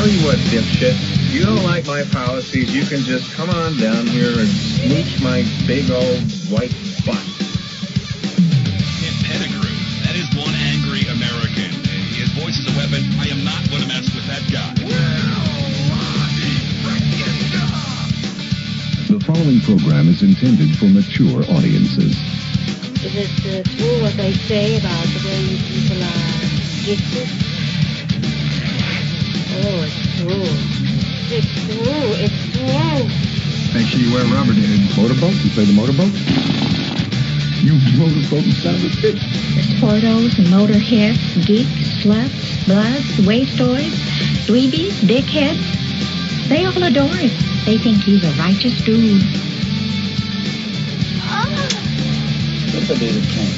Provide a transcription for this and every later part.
you what, dipshit. You don't like my policies, you can just come on down here and smooch my big old white butt. Ken Pettigrew, that is one angry American. His voice is a weapon. I am not going to mess with that guy. The following program is intended for mature audiences. Is it true what they say about the way you people are gifted? Oh, it's true. It's true. It's true. Make sure you wear rubber, dude. Motorboat? You play the motorboat? You motorboat son of a bitch. The sportos, motorheads, geeks, sluts, bloods, wastoids, dweebies, dickheads, they all adore him. They think he's a righteous dude. What's a David King?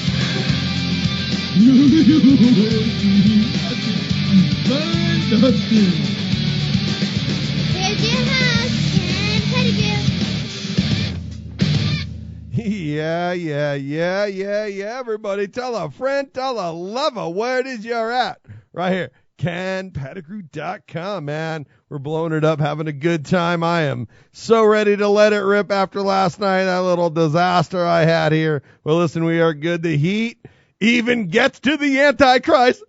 Here's your host, Ken Pettigrew. Yeah, everybody. Tell a friend, tell a lover where it is you're at. Right here. KenPettigrew.com, man. We're blowing it up, having a good time. I am so ready to let it rip after last night, that little disaster I had here. Well, listen, we are good. The heat even gets to the Antichrist.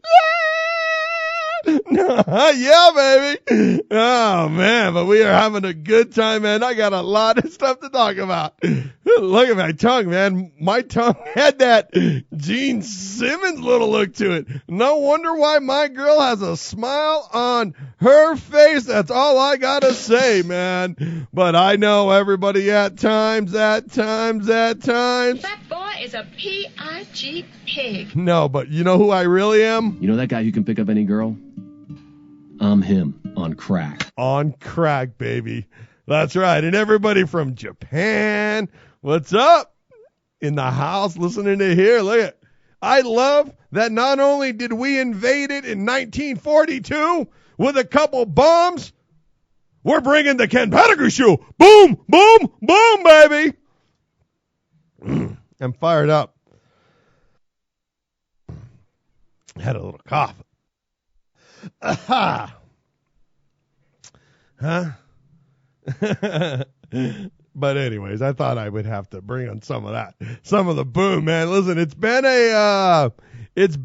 Yeah, baby. Oh, man, but we are having a good time, man. I got a lot of stuff to talk about. Look at my tongue, man. My tongue had that Gene Simmons little look to it. No wonder why my girl has a smile on her face. That's all I got to say, man. But I know everybody at times. That boy is a P-I-G pig. No, but you know who I really am? You know that guy who can pick up any girl? I'm him on crack. On crack, baby. That's right. And everybody from Japan, what's up? In the house, listening to here. Look at. I love that not only did we invade it in 1942 with a couple bombs, we're bringing the Ken Pettigrew Show. Boom, boom, boom, baby. I'm fired up. Had a little cough. Aha. Huh? But anyways, I thought I would have to bring on some of that. Some of the boom, man. Listen, it's been a while. It's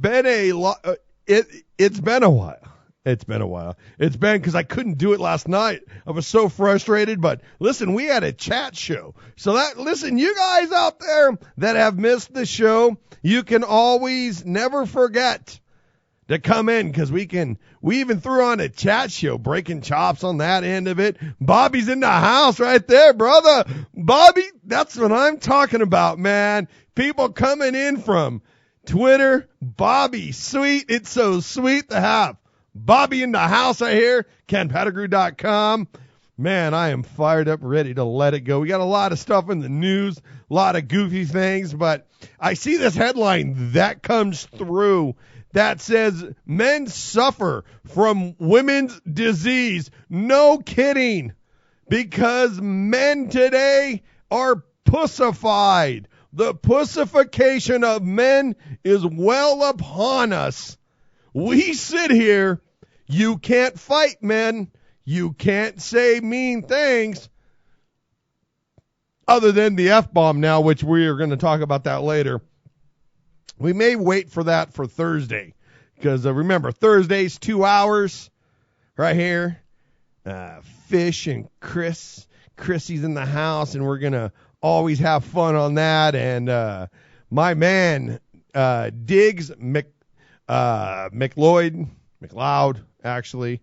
been because I couldn't do it last night. I was so frustrated. But listen, we had a chat show. So listen, you guys out there that have missed the show, you can always never forget to come in, because we even threw on a chat show, breaking chops on that end of it. Bobby's in the house right there, brother. Bobby, that's what I'm talking about, man. People coming in from Twitter. Bobby, sweet. It's so sweet to have Bobby in the house right here. KenPettigrew.com. Man, I am fired up, ready to let it go. We got a lot of stuff in the news, a lot of goofy things, but I see this headline that comes through that says men suffer from women's disease. No kidding. Because men today are pussified. The pussification of men is well upon us. We sit here. You can't fight men. You can't say mean things. Other than the F-bomb now, which we are going to talk about that later. We may wait for that for Thursday, because remember, Thursday's 2 hours right here. Fish and Chrissy's in the house, and we're going to always have fun on that. And my man, Diggs McLeod, actually.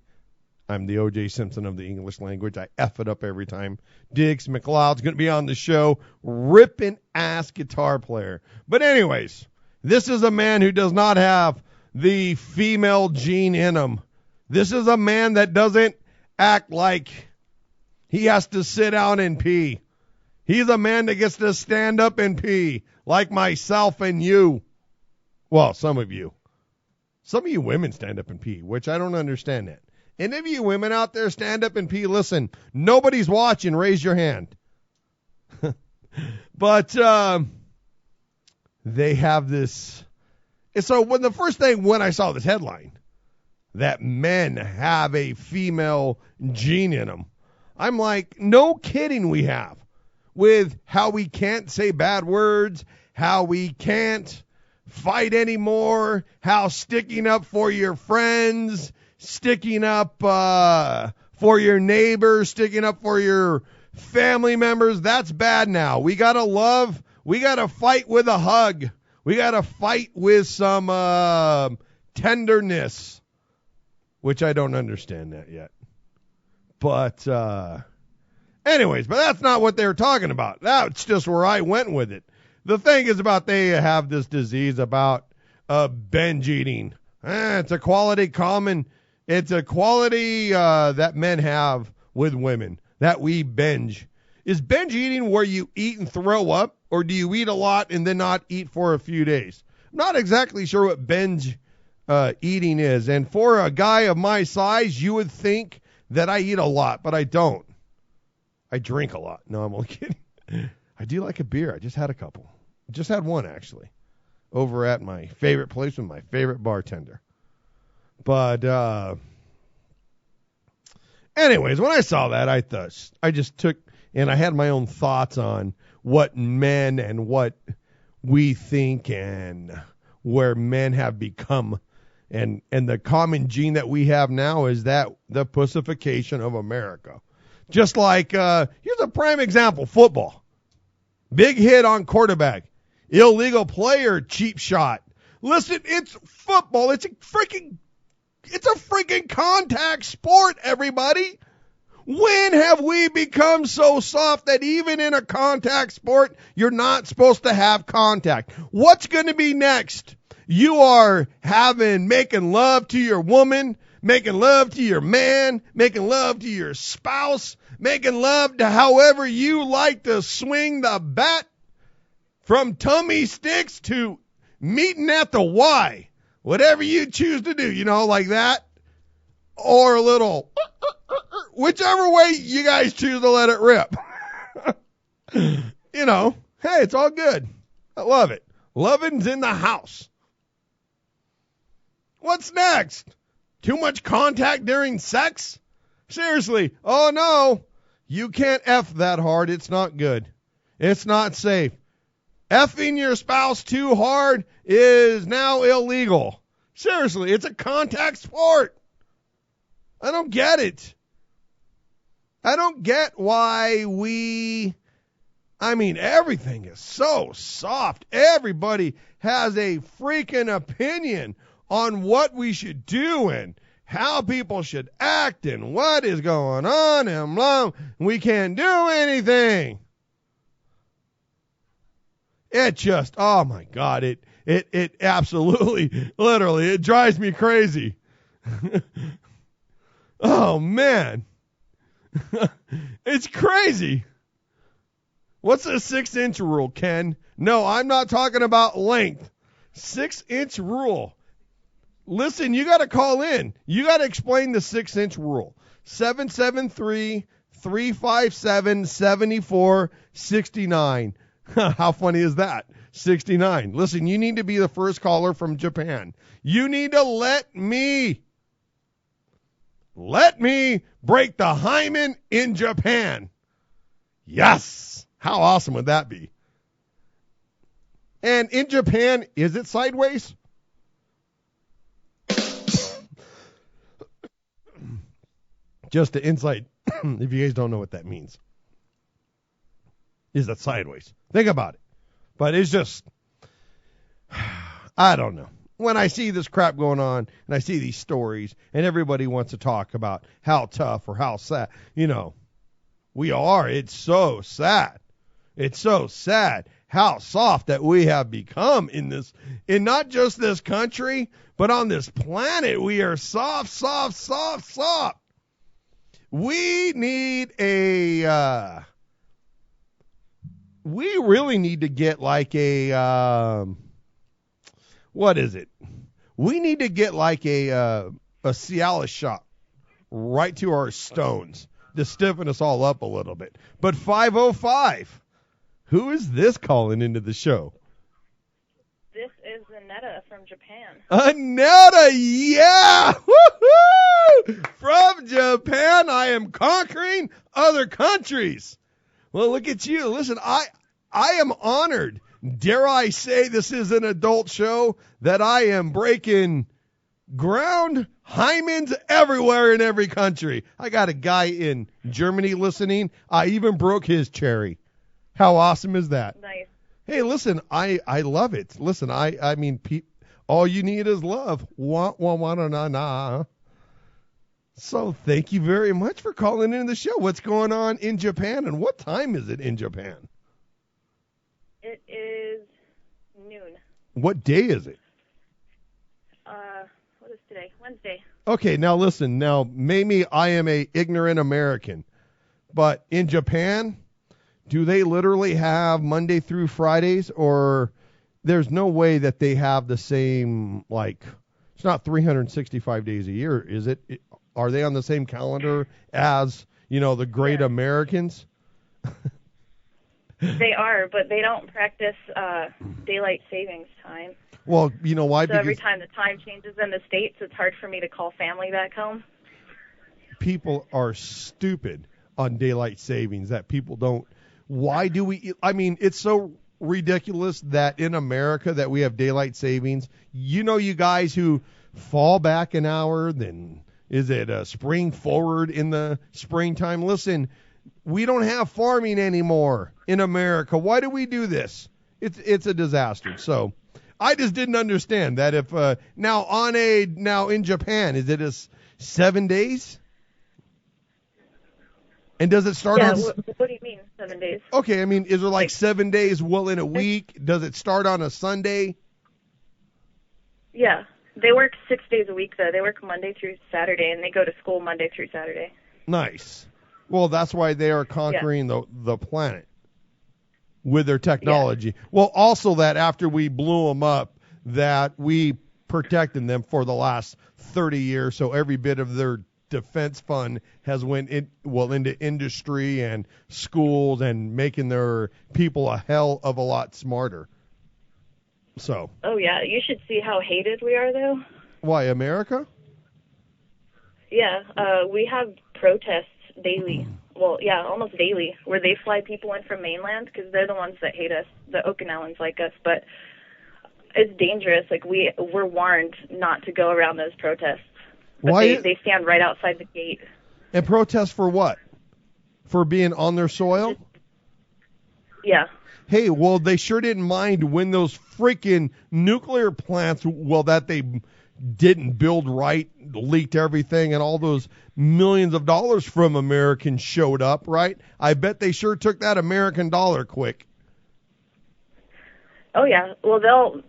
I'm the O.J. Simpson of the English language. I F it up every time. Diggs McLeod's going to be on the show, ripping ass guitar player. But anyways, this is a man who does not have the female gene in him. This is a man that doesn't act like he has to sit down and pee. He's a man that gets to stand up and pee, like myself and you. Well, some of you. Some of you women stand up and pee, which I don't understand that. Any of you women out there stand up and pee, listen, nobody's watching, raise your hand. But they have this. So when I saw this headline, that men have a female gene in them. I'm like, no kidding we have. With how we can't say bad words, how we can't fight anymore, how sticking up for your friends, sticking up for your neighbors, sticking up for your family members, that's bad now. We got to love, we got to fight with a hug. We got to fight with some tenderness, which I don't understand that yet. But anyways, but that's not what they were talking about. That's just where I went with it. The thing is about they have this disease about binge eating. It's a quality that men have with women, that we binge. Is binge eating where you eat and throw up, or do you eat a lot and then not eat for a few days? I'm not exactly sure what binge eating is. And for a guy of my size, you would think that I eat a lot, but I don't. I drink a lot. No, I'm only kidding. I do like a beer. I just had a couple. Just had one, actually, over at my favorite place with my favorite bartender. But anyways, when I saw that, I just took, and I had my own thoughts on what men and what we think and where men have become. And the common gene that we have now is that the pussification of America. Just like, here's a prime example, football. Big hit on quarterback. Illegal player, cheap shot. Listen, it's football. It's a freaking contact sport, everybody. When have we become so soft that even in a contact sport, you're not supposed to have contact? What's going to be next? You are making love to your woman, making love to your man, making love to your spouse, making love to however you like to swing the bat, from tummy sticks to meeting at the Y. Whatever you choose to do, like that. Or a little, whichever way you guys choose to let it rip. Hey, it's all good. I love it. Lovin's in the house. What's next? Too much contact during sex? Seriously. Oh, no. You can't F that hard. It's not good. It's not safe. Effing your spouse too hard is now illegal. Seriously, it's a contact sport. I don't get it. I don't get why everything is so soft. Everybody has a freaking opinion on what we should do and how people should act and what is going on and blah. We can't do anything. It just, oh my God, it absolutely, literally, it drives me crazy. Oh man. It's crazy. What's the 6-inch rule, Ken? No, I'm not talking about length. 6-inch rule. Listen, you got to call in. You got to explain the 6-inch rule. 773-357-7469. How funny is that? 69. Listen, you need to be the first caller from Japan. You need to let me break the hymen in Japan. Yes. How awesome would that be? And in Japan, is it sideways? Just the insight, if you guys don't know what that means. Is that sideways? Think about it. But it's just, I don't know. When I see this crap going on and I see these stories and everybody wants to talk about how tough or how sad, we are. It's so sad. It's so sad how soft that we have become in not just this country, but on this planet. We are soft, soft, soft, soft. We need we really need to get like a, what is it? We need to get like a Cialis shot right to our stones to stiffen us all up a little bit. But 505, who is this calling into the show? This is Zaneta. Zaneta from Japan. Zaneta, yeah! Woo-hoo! From Japan, I am conquering other countries. Well, look at you. Listen, I am honored. Dare I say this is an adult show, that I am breaking ground, hymens everywhere in every country. I got a guy in Germany listening. I even broke his cherry. How awesome is that? Nice. Hey, listen, I love it. Listen, I mean, all you need is love. Wah, wah, wah, na, na, na. So thank you very much for calling in the show. What's going on in Japan, and what time is it in Japan? It is noon. What day is it? What is today? Wednesday. Okay, now listen. Now, maybe I am a ignorant American, but in Japan, do they literally have Monday through Fridays, or there's no way that they have the same, like, it's not 365 days a year, is it? Are they on the same calendar as, the great Americans? They are, but they don't practice daylight savings time. Well, you know why? So every time the time changes in the States, it's hard for me to call family back home. People are stupid on daylight savings that people don't. Why do we? I mean, it's so ridiculous that in America that we have daylight savings. You guys who fall back an hour, then is it a spring forward in the springtime? Listen, we don't have farming anymore in America. Why do we do this? It's a disaster. So I just didn't understand that. If now in Japan, is it 7 days? And does it start on? What do you mean 7 days? Okay, I mean, is there like 7 days? Well, in a week, does it start on a Sunday? Yeah, they work 6 days a week though. They work Monday through Saturday, and they go to school Monday through Saturday. Nice. Well, that's why they are conquering the planet with their technology. Yeah. Well, also that after we blew them up, that we protected them for the last 30 years, so every bit of their defense fund has went into industry and schools and making their people a hell of a lot smarter. So. Oh yeah, you should see how hated we are though. Why, America? Yeah, we have protests daily. Well, yeah, almost daily, where they fly people in from mainland because they're the ones that hate us. The Okinawans like us, but it's dangerous. Like we're warned not to go around those protests. But why? They stand right outside the gate. And protest for what? For being on their soil? Yeah. Hey, well, they sure didn't mind when those freaking nuclear plants, that they didn't build right, leaked everything, and all those millions of dollars from Americans showed up, right? I bet they sure took that American dollar quick. Oh, yeah. Well, they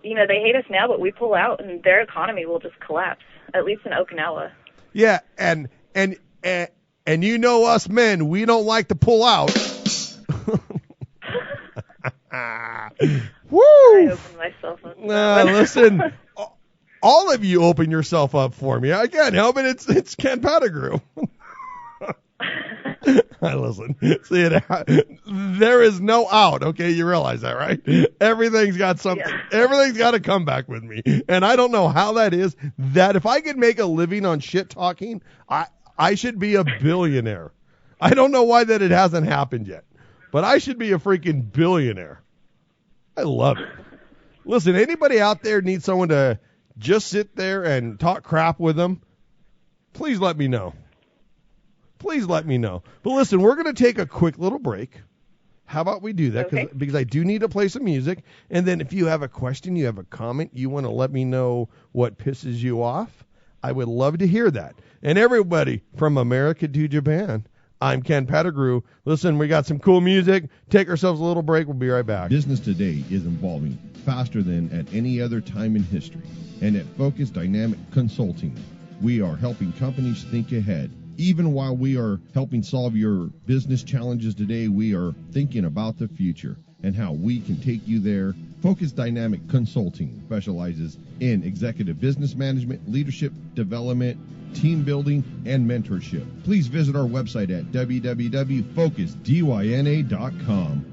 hate us now, but we pull out, and their economy will just collapse, at least in Okinawa. Yeah, and you know us men, we don't like to pull out. Woo! I opened myself up. Listen, all of you open yourself up for me. I can't help it. It's Ken Pettigrew. Listen, see, there is no out. Okay, you realize that, right? Everything's got something. Yeah. Everything's got to come back with me, and I don't know how that is. That if I could make a living on shit talking, I should be a billionaire. I don't know why that it hasn't happened yet, but I should be a freaking billionaire. I love it. Listen, anybody out there needs someone to just sit there and talk crap with them, please let me know. Please let me know. But listen, we're going to take a quick little break. How about we do that? Okay. Because I do need to play some music. And then if you have a question, you have a comment, you want to let me know what pisses you off, I would love to hear that. And everybody from America to Japan, I'm Ken Pettigrew. Listen, we got some cool music. Take ourselves a little break. We'll be right back. Business today is evolving faster than at any other time in history. And at Focus Dynamic Consulting, we are helping companies think ahead. Even while we are helping solve your business challenges today, we are thinking about the future and how we can take you there. Focus Dynamic Consulting specializes in executive business management, leadership development, team building, and mentorship. Please visit our website at www.focusdyna.com.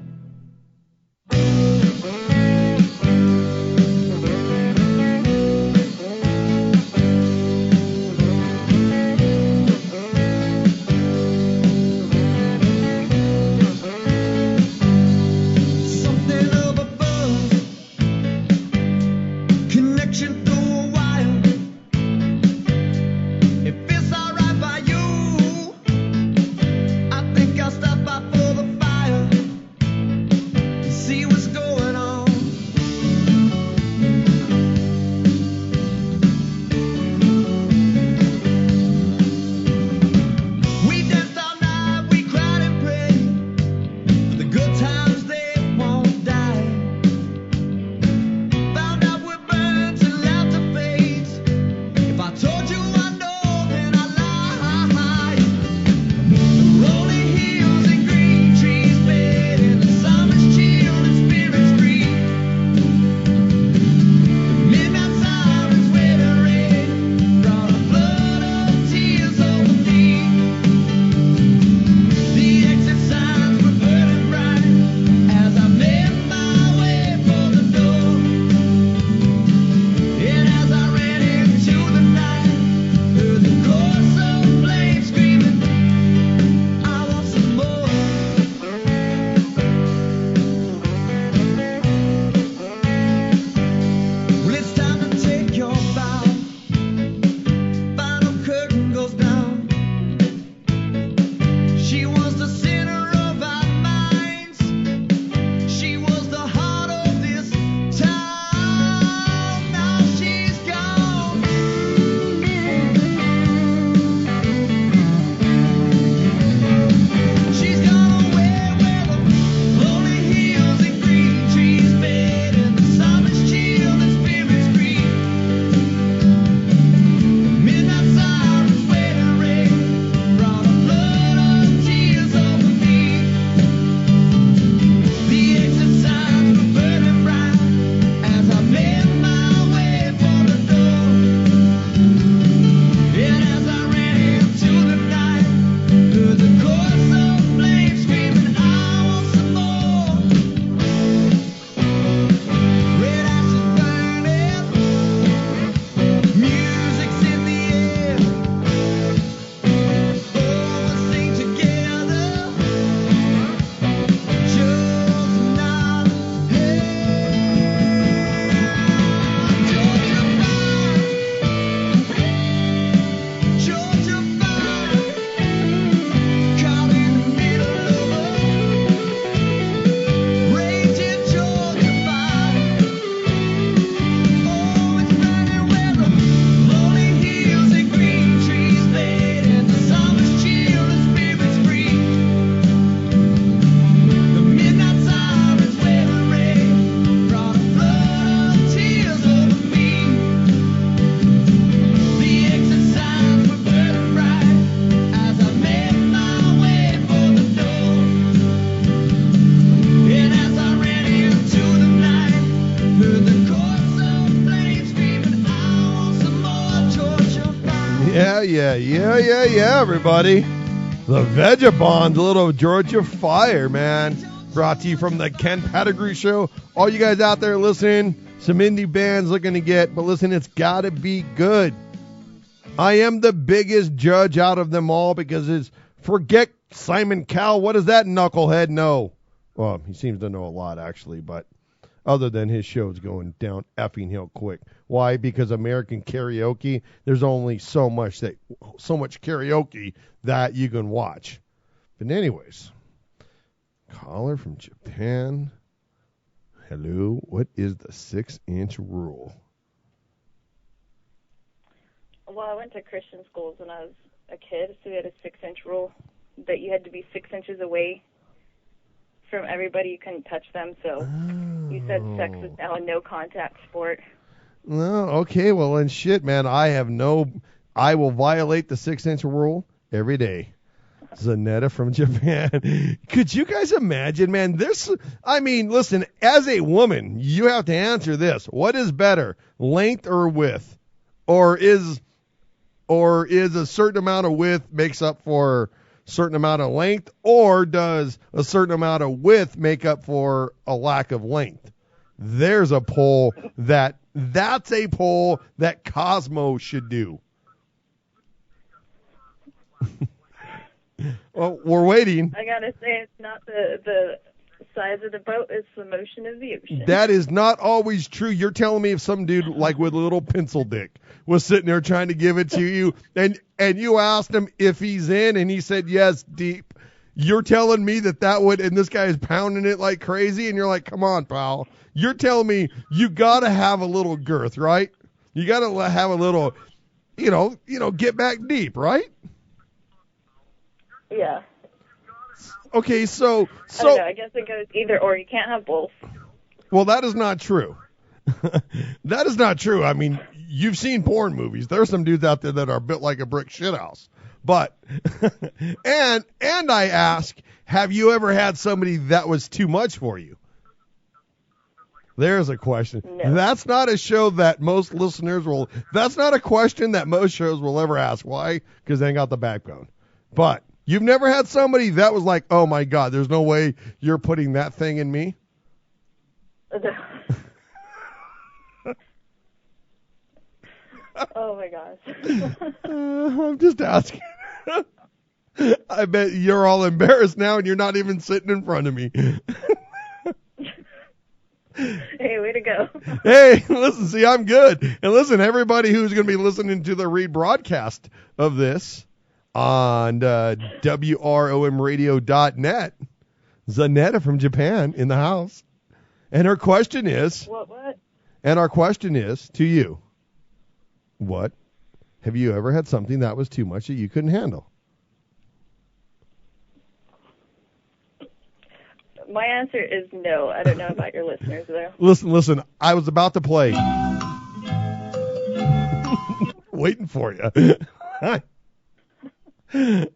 everybody. The Vegabonds, a little Georgia Fire, man. Brought to you from the Ken Pettigrew Show. All you guys out there listening, some indie bands looking to get, but listen, it's got to be good. I am the biggest judge out of them all because it's, forget Simon Cowell. What does that knucklehead know? Well, he seems to know a lot, actually, but other than his show's going down effing hill quick. Why? Because American karaoke, there's only so much karaoke that you can watch. But anyways, caller from Japan. Hello, what is the 6-inch rule? Well, I went to Christian schools when I was a kid, so we had a 6-inch rule that you had to be 6 inches away from everybody. You couldn't touch them, so you said sex is now a no-contact sport. No, okay, well, then shit, man, I will violate the 6-inch rule every day. Zaneta from Japan. Could you guys imagine, man, listen, as a woman, you have to answer this. What is better, length or width? Or is a certain amount of width makes up for a certain amount of length, or does a certain amount of width make up for a lack of length? There's a poll that's a poll that Cosmo should do. Well, we're waiting. I gotta say, it's not the size of the boat, it's the motion of the ocean. That is not always true. You're telling me if some dude like with a little pencil dick was sitting there trying to give it to you, and you asked him if he's in, and he said yes, deep. You're telling me that would, and this guy is pounding it like crazy, and you're like, come on, pal. You're telling me you gotta have a little girth, right? You gotta have a little, get back deep, right? Yeah. Okay, so I don't know, I guess it goes either or. You can't have both. Well, that is not true. That is not true. I mean, you've seen porn movies. There are some dudes out there that are built like a brick shithouse. But and I ask, have you ever had somebody that was too much for you? There's a question. No. That's not a show that most listeners will. That's not a question that most shows will ever ask. Why? Because they ain't got the backbone. But you've never had somebody that was like, oh my God, there's no way you're putting that thing in me? Oh my gosh. I'm just asking. I bet you're all embarrassed now and you're not even sitting in front of me. Hey, way to go. Hey, listen, see, I'm good. And listen, everybody who's going to be listening to the rebroadcast of this on WROMradio.net, Zaneta from Japan in the house. And her question is... What? And our question is to you. What? Have you ever had something that was too much that you couldn't handle? My answer is no. I don't know about your listeners, though. Listen. I was about to play. Waiting for you.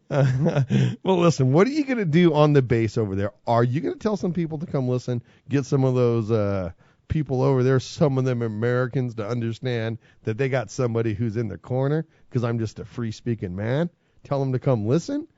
Well, listen, what are you going to do on the bass over there? Are you going to tell some people to come listen, get some of those people over there, some of them Americans, to understand that they got somebody who's in the corner because I'm just a free-speaking man? Tell them to come listen?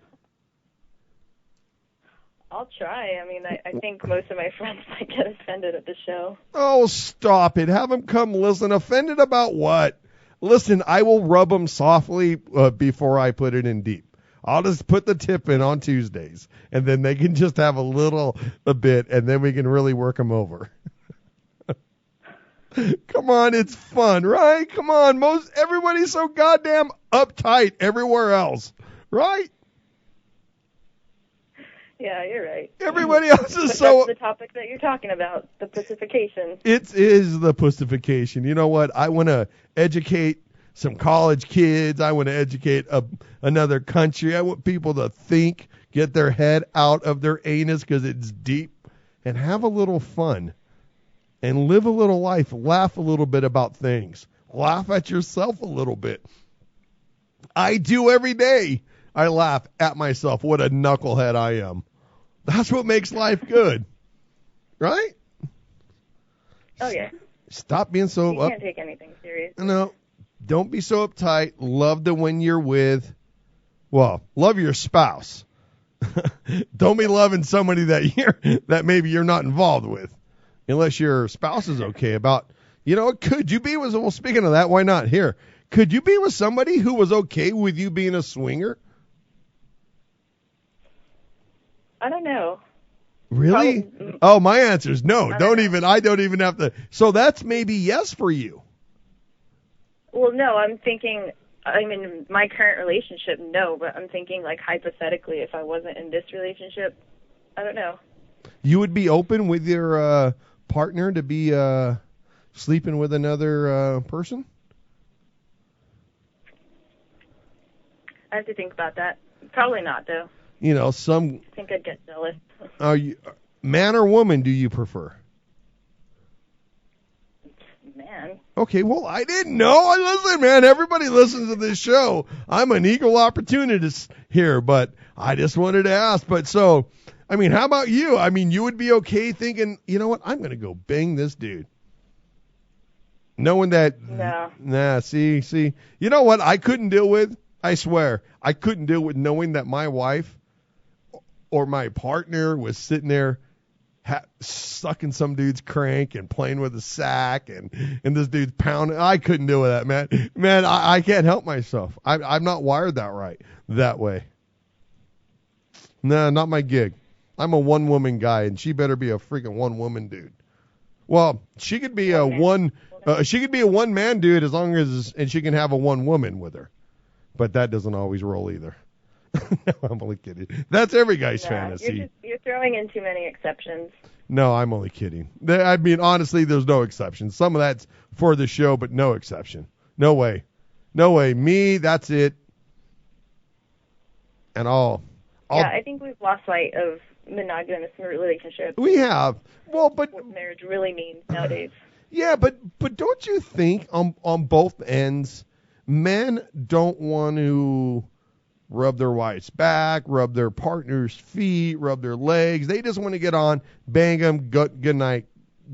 I'll try. I mean, I think most of my friends might get offended at the show. Oh, stop it. Have them come listen. Offended about what? Listen, I will rub them softly before I put it in deep. I'll just put the tip in on Tuesdays, and then they can just have a bit, and then we can really work them over. Come on, it's fun, right? Come on, everybody's so goddamn uptight everywhere else, right? Yeah, you're right. Everybody else is so... That's the topic that you're talking about, the pussification. It is the pussification. You know what? I want to educate some college kids. I want to educate another country. I want people to think, get their head out of their anus because it's deep, and have a little fun. And live a little life. Laugh a little bit about things. Laugh at yourself a little bit. I do every day. I laugh at myself. What a knucklehead I am. That's what makes life good. Right? Oh, yeah. Stop being so... You can't take anything serious. No. don't be so uptight. Love the one you're with. Well, love your spouse. Don't be loving somebody that maybe you're not involved with, unless your spouse is okay about. Could you be with? Well, speaking of that, why not here? Could you be with somebody who was okay with you being a swinger? I don't know. Really? Probably. Oh, my answer is no. I don't even have to. So that's maybe yes for you. Well, no, I'm thinking, in my current relationship, no, but I'm thinking, like, hypothetically, if I wasn't in this relationship, I don't know. You would be open with your partner to be sleeping with another person? I have to think about that. Probably not, though. I think I'd get jealous. Are you man or woman? Do you prefer? Man. Okay, well, I didn't know. Listen, man, everybody listens to this show. I'm an equal opportunist here, but I just wanted to ask. But so, how about you? You would be okay thinking, you know what? I'm going to go bang this dude. Knowing that. No. Nah, see. You know what I couldn't deal with? I swear. I couldn't deal with knowing that my wife or my partner was sitting there sucking some dude's crank and playing with a sack and this dude's pounding. I couldn't deal with that, man. Man, I can't help myself. I'm not wired that way. Nah, not my gig. I'm a one-woman guy, and she better be a freaking one-woman dude. Well, she could be a one-man dude as long as, and she can have a one-woman with her. But that doesn't always roll either. No, I'm only kidding. That's every guy's fantasy. You're throwing in too many exceptions. No, I'm only kidding. Honestly, there's no exceptions. Some of that's for the show, but no exception. No way. Me, that's it. And all. Yeah, I think we've lost sight of monogamous relationships. We have. Well, but what marriage really means nowadays. Yeah, but don't you think on both ends, men don't want to rub their wife's back, rub their partner's feet, rub their legs. They just want to get on, bang them, good night,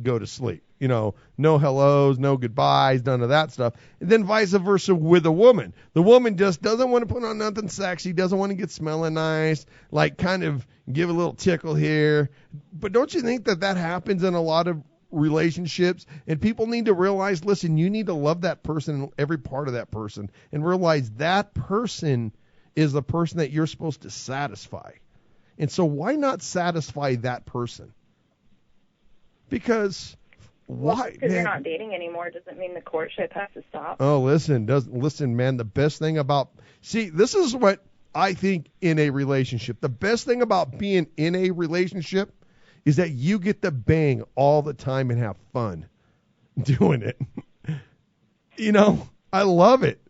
go to sleep. No hellos, no goodbyes, none of that stuff. And then vice versa with a woman. The woman just doesn't want to put on nothing sexy, doesn't want to get smelling nice, like kind of give a little tickle here. But don't you think that happens in a lot of relationships? And people need to realize, listen, you need to love that person, every part of that person, and realize that person is the person that you're supposed to satisfy. And so why not satisfy that person? Because why? Because you're not dating anymore doesn't mean the courtship has to stop. Oh, listen, man, the best thing about, this is what I think in a relationship. The best thing about being in a relationship is that you get to bang all the time and have fun doing it. I love it.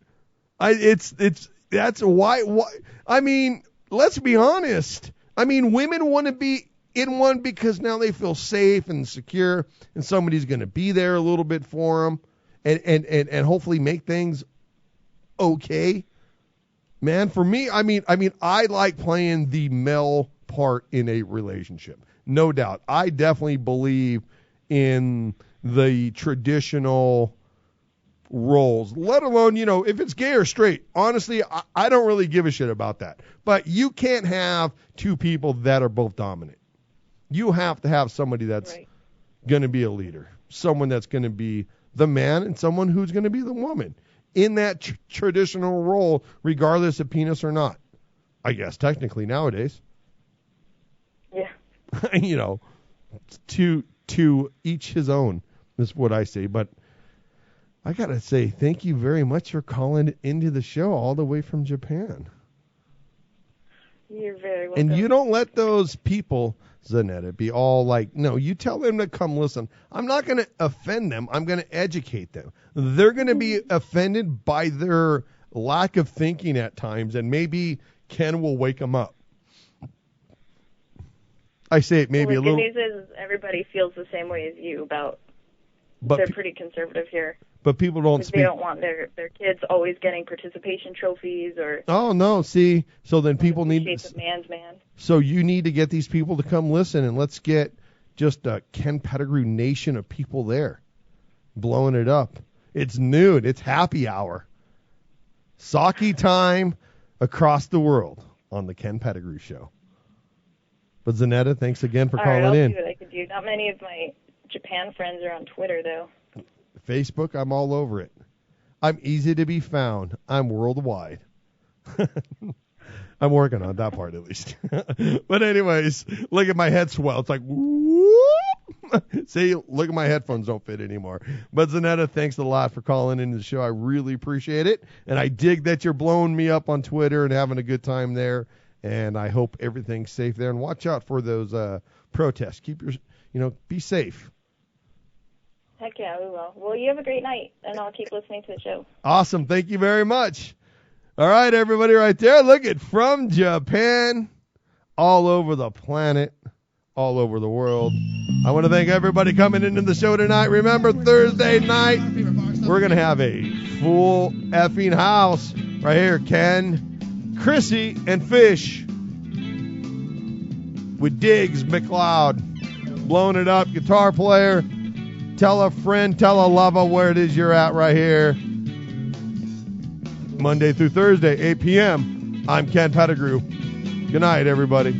That's why. Let's be honest. Women want to be in one because now they feel safe and secure, and somebody's going to be there a little bit for them, and hopefully make things okay. Man, for me, I like playing the male part in a relationship, no doubt. I definitely believe in the traditional roles, let alone, if it's gay or straight. Honestly, I don't really give a shit about that. But you can't have two people that are both dominant. You have to have somebody that's going to be a leader, someone that's going to be the man, and someone who's going to be the woman in that traditional role, regardless of penis or not. I guess technically nowadays. Yeah. To each his own is what I say. But I got to say, thank you very much for calling into the show all the way from Japan. You're very welcome. And you don't let those people, Zaneta, be all like, no, you tell them to come listen. I'm not going to offend them. I'm going to educate them. They're going to be offended by their lack of thinking at times, and maybe Ken will wake them up. I say it maybe a little. The good news is everybody feels the same way as you about. They're pretty conservative here. But people don't speak. They don't want their kids always getting participation trophies or. Oh no! See, so then people need. The man's man. So you need to get these people to come listen, and let's get just a Ken Pettigrew nation of people there, blowing it up. It's noon. It's happy hour. Sake time across the world on the Ken Pettigrew Show. But Zaneta, thanks again for calling I'll in. see what I can do. Not many of my Japan friends are on Twitter, though. Facebook, I'm all over it. I'm easy to be found. I'm worldwide. I'm working on that part at least. But anyways, look at my head swell. It's like, whoop. See, look at my headphones don't fit anymore. But Zaneta, thanks a lot for calling into the show. I really appreciate it. And I dig that you're blowing me up on Twitter and having a good time there. And I hope everything's safe there. And watch out for those protests. Keep your, be safe. Heck yeah, we will. Well, you have a great night, and I'll keep listening to the show. Awesome. Thank you very much. All right, everybody right there. Look at from Japan, all over the planet, all over the world. I want to thank everybody coming into the show tonight. Remember, Thursday night, we're going to have a full effing house right here. Ken, Chrissy, and Fish with Diggs McLeod. Blowing it up, guitar player. Tell a friend, tell a lover where it is you're at right here. Monday through Thursday, 8 p.m. I'm Ken Pettigrew. Good night, everybody.